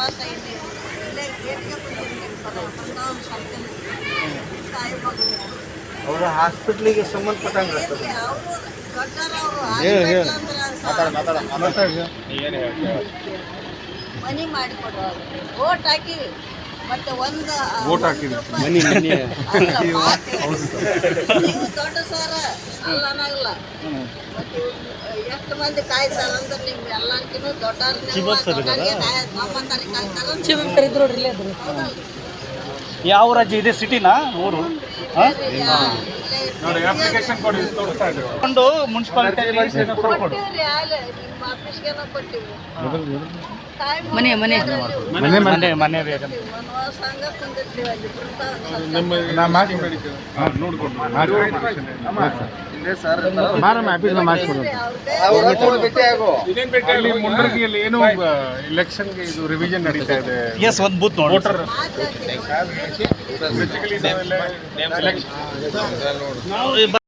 Pass ಆಗಿದೆ ಇಲ್ಲೇ ಗೇಟ್ಗೆ ಬಂದಿದ್ದೀನಿ ತಾಯಿ ಮಗು ಅವರು ಹಾಸ್ಪಿಟ್ಲಿಗೆ ಸಂಬಂಧಪಟ್ಟಂಗೆ ಅವರು ದೊಡ್ಡವರು ಮನಿ ಮಾಡಿಕೊಡ್ರು ಓಟ್ ಹಾಕಿವಿ ಮತ್ತೆ ಒಂದು ಓಟ್ ಹಾಕಿವಿ ನೀವು ದೊಡ್ಡ ಸರ ಅಲ್ಲ ಅನ್ನಲ್ಲ ಎಷ್ಟು ಮಂದಿ ಕಾಯ್ತಾರ ಅಂದ್ರೆ ನಿಮ್ ಎಲ್ಲಕ್ಕಿಂತ ಯಾವ ರಾಜ್ಯ ಇದೆ ಸಿಟಿನಾ ಊರು ನೋಡಿ ಅಪ್ಲಿಕೇಶನ್ ಕೊಡಿ ತೋರಿಸ್ತಾ ಇದ್ದೀವಿ ಒಂದು ಮುನ್ಸಿಪಾಲಿಟಿ ನಿಮ್ಮ ಆಫೀಸ್ಗೆ ಕೊಟ್ಟಿವಿ ಮನೆ ಮನೆ ಮನೆ ಮನೆ ವನವಾಸ ಹಂಗ ಕುಂದಿರ್ತೀವಿ ಅಲ್ಲಿ ಇಲ್ಲಿ ಮುಂಡರಗಿಯಲ್ಲಿ ಏನು ಎಲೆಕ್ಷನ್ಗೆ ಇದು ರಿವಿಷನ್ ನಡೀತಾ ಇದೆ. ಎಸ್ ಒಂದು ಬೂತ್ ನೋಡಿ ವೋಟರ್ ಬೇಸಿಕಲಿ ನಾವೆಲ್ಲ ಎಲೆಕ್ಷನ್